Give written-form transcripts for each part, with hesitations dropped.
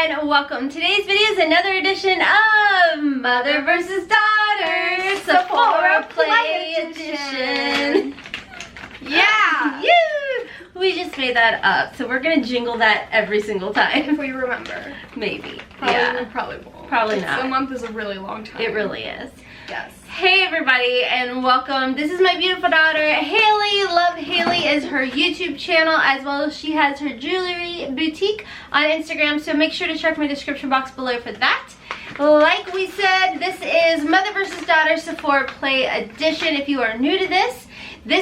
and welcome. Today's video is another edition of Mother vs. Daughter Sephora Play Edition. Yeah! We just made that up, so we're gonna jingle that every single time. If we remember. Maybe. We probably won't. Probably not. A month is a really long time. It really is. Yes. Hey everybody and welcome. This is my beautiful daughter Haley. Love Haley is her YouTube channel, as well as she has her jewelry boutique on Instagram, so make sure to check my description box below for that. Like we said, this is Mother vs. Daughter Sephora Play Edition. If you are new to this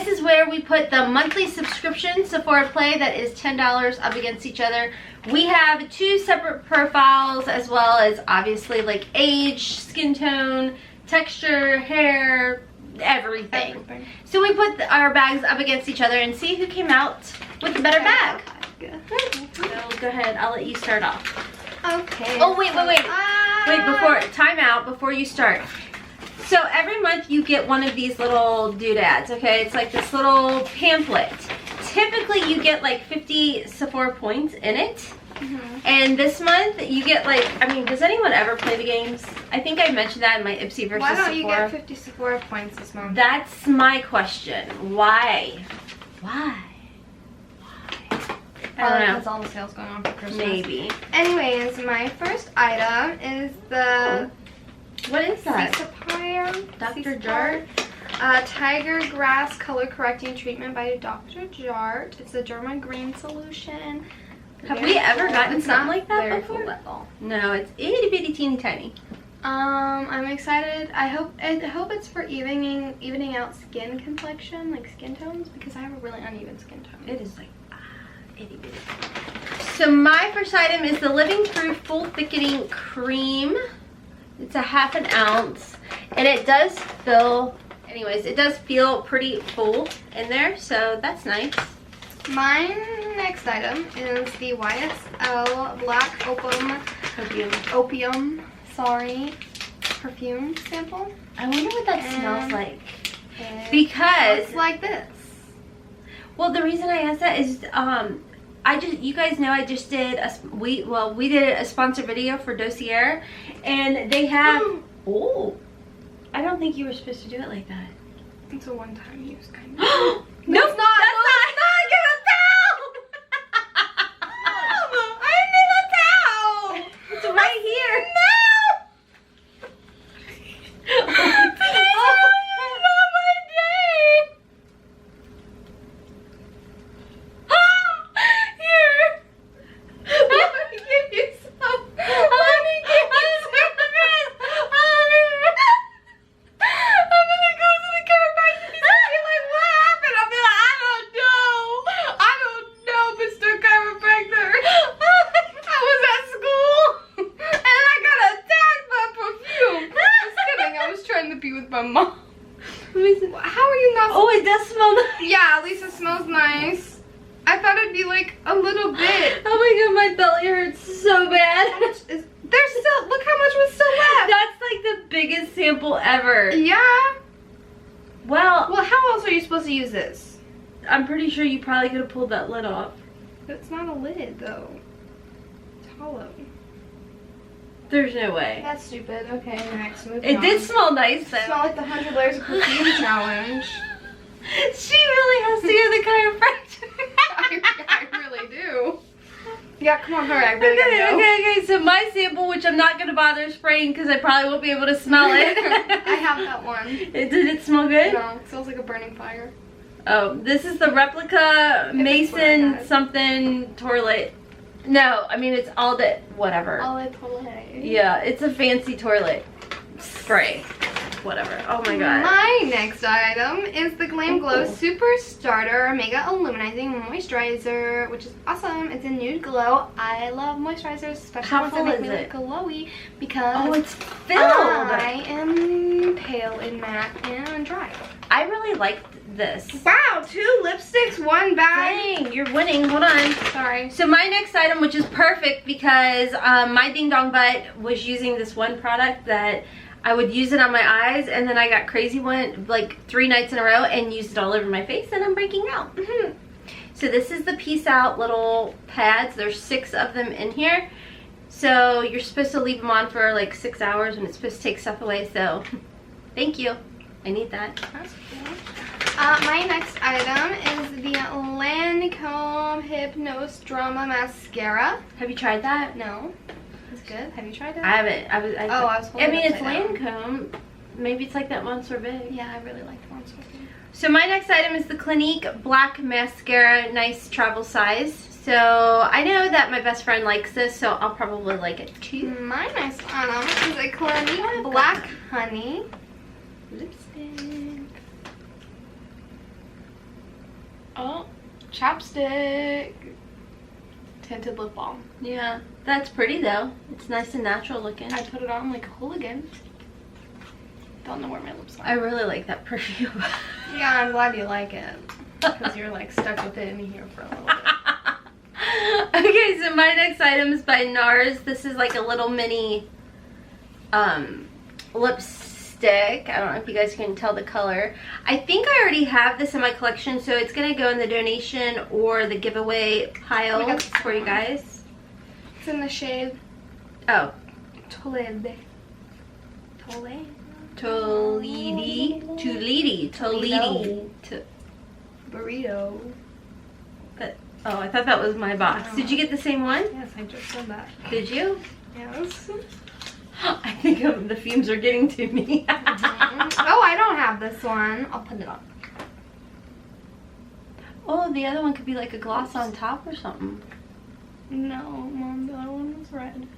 is where we put the monthly subscription Sephora Play that is $10 up against each other. We have two separate profiles, as well as obviously like age, skin tone, texture, hair, everything. So we put our bags up against each other and see who came out with the better bag. So go ahead, I'll let you start off. Okay. Oh wait, time out before you start. So every month you get one of these little doodads, okay? It's like this little pamphlet. Typically you get like 50 Sephora points in it. And this month you get like, I mean, does anyone ever play the games? I think I mentioned that in my Ipsy versus Sephora. Why don't you get 50 Sephora points this month? That's my question. Why? Why? I don't know. Because all the sales going on for Christmas. Maybe. Anyways, my first item is the... What is that? Sephora Dr. Jart? Tiger Grass Color Correcting Treatment by Dr. Jart. It's a Derma Green solution. Have we ever gotten something like that very before? full. No, it's itty bitty teeny tiny. I'm excited. I hope it's for evening out skin complexion, like skin tones, because I have a really uneven skin tone. It is like itty bitty. So my first item is the Living Proof Full Thickening Cream. It's a ½ an ounce, and it does feel, anyways, it does feel pretty full in there, so that's nice. My next item is the YSL Black Opium perfume sample. I wonder what that smells like. Because it's like this. Well, the reason I asked that is you guys know I just did we did a sponsored video for Dossier, and they have oh, I don't think you were supposed to do it like that. It's a one-time use kind of. No, it's not. Get a towel. I need a towel. It's right here. No. Today's not my day. Here. Let me give you some. Let me give you some. I'm gonna go to the chiropractor. He's gonna be like, what happened? I'll be like, I don't know, Mr. Chiropractor. I was at school and I got attacked by perfume. Just kidding. I was trying to be with my mom. Let me see. How are you not? Oh, it does smell nice. Yeah, at least it smells nice. I thought it'd be like a little bit. Oh my god, my belly hurts so bad. There's still, look how much was still left. That's like the biggest sample ever. Yeah. Well, How else are you supposed to use this? I'm pretty sure you probably could have pulled that lid off. It's not a lid though. It's hollow. There's no way. That's stupid. Okay, next. Move It on. did smell nice though. Smell like the 100 layers of perfume challenge. She really has to go to the chiropractor. I really do. Yeah, come on, hurry. I really gotta go. Okay. So my sample, which I'm not gonna bother spraying because I probably won't be able to smell it. I have that one. Did it smell good? No, it smells like a burning fire. Oh, this is the replica Mason something toilet. No, I mean it's all that whatever. All the toilet. Yeah, it's a fancy toilet spray. Whatever. Oh my god. My next item is the Glam Glow Super Starter Mega Illuminizing Moisturizer, which is awesome. It's a nude glow. I love moisturizers, especially How ones that full make is me it? look glowy, because Oh, it's filled. I am pale and matte and dry. I really liked this. Wow, 2 lipsticks, 1 bag. Dang, you're winning. Hold on. Sorry. So my next item, which is perfect because my ding dong butt was using this one product that I would use it on my eyes, and then I got crazy one like 3 nights in a row and used it all over my face, and I'm breaking out. So this is the Peace Out little pads. There's 6 of them in here. So you're supposed to leave them on for like 6 hours and it's supposed to take stuff away. So thank you. I need that. That's cool. My next item is the Lancome Hypnose Drama Mascara. Have you tried that? No. It's good. Have you tried it? I haven't. I was holding I mean, it it's upside down. Lancome. Maybe it's like that Monster Big. Yeah, I really like the ones with you. So my next item is the Clinique Black Mascara, nice travel size. So I know that my best friend likes this, so I'll probably like it too. My next item is a Clinique Black Honey lipstick. Oh, chapstick. Tinted lip balm. Yeah, that's pretty though. It's nice and natural looking. I put it on like a hooligan. Don't know where my lips are. I really like that perfume. Yeah, I'm glad you like it. Because you're like stuck with it in here for a little bit. Okay, so my next item is by NARS. This is like a little mini lipstick. I don't know if you guys can tell the color. I think I already have this in my collection, so it's going to go in the donation or the giveaway pile for you guys. It's in the shade Toledi. Burrito. Oh, I thought that was my box. Did you get the same one? Yes, I just said that. Did you? Yes. I think the fumes are getting to me. Oh, I don't have this one. I'll put it on. Oh, the other one could be like a gloss on top or something. No, Mom, the other one was red.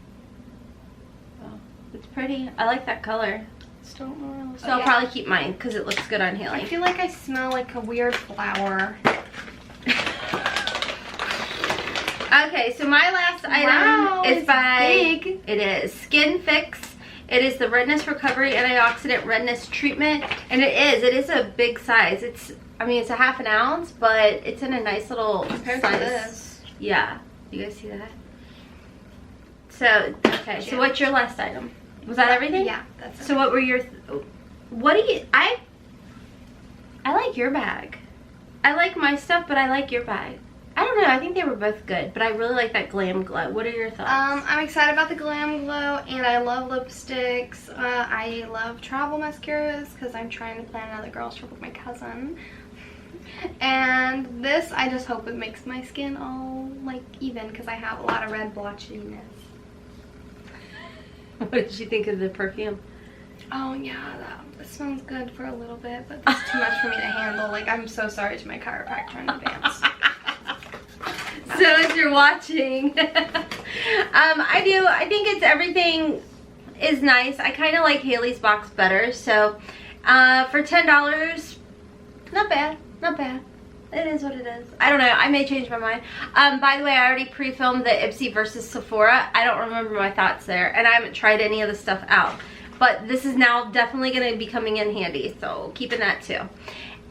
Oh, it's pretty. I like that color. Just don't know where it looks. So I'll probably keep mine because it looks good on Hailey. I feel like I smell like a weird flower. Okay, so my last item is by big. It is Skin Fix. It is the Redness Recovery Antioxidant Redness Treatment, and it is a big size. It's a half an ounce, but it's in a nice little compared size. to this. Yeah, you guys see that? So okay, so what's your last item? Was that everything? Yeah, that's it. So what were your? What do you? I like your bag. I like my stuff, but I like your bag. I don't know. I think they were both good, but I really like that Glam Glow. What are your thoughts? I'm excited about the Glam Glow, and I love lipsticks. I love travel mascaras because I'm trying to plan another girls trip with my cousin. And this, I just hope it makes my skin all like even because I have a lot of red blotchiness. What did you think of the perfume? Oh yeah, that smells good for a little bit, but that's too much for me to handle. Like, I'm so sorry to my chiropractor in advance. So as you're watching, I think everything is nice. I kind of like Hailey's box better. So for $10, not bad, not bad. It is what it is. I don't know. I may change my mind. By the way, I already pre-filmed the Ipsy versus Sephora. I don't remember my thoughts there, and I haven't tried any of the stuff out. But this is now definitely going to be coming in handy, so keeping that too.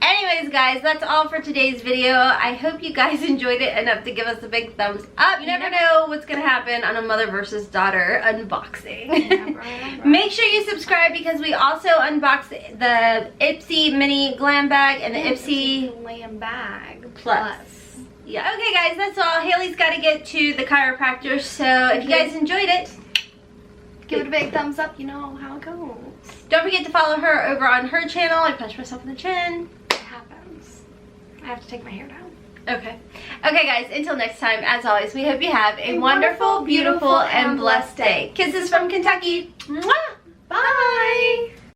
Anyways, guys, that's all for today's video. I hope you guys enjoyed it enough to give us a big thumbs up. You never know what's going to happen on a mother versus daughter unboxing. Never. Make sure you subscribe because we also unboxed the Ipsy Mini Glam Bag and the Ipsy Glam Bag Plus. Yeah. Okay, guys, that's all. Hailey's got to get to the chiropractor, so if you guys enjoyed it, give it a big thumbs up. You know how it goes. Don't forget to follow her over on her channel. I punched myself in the chin. It happens. I have to take my hair down. Okay. Okay, guys, until next time, as always, we hope you have a wonderful, beautiful, and blessed day. Kisses from Kentucky. Mwah! Bye!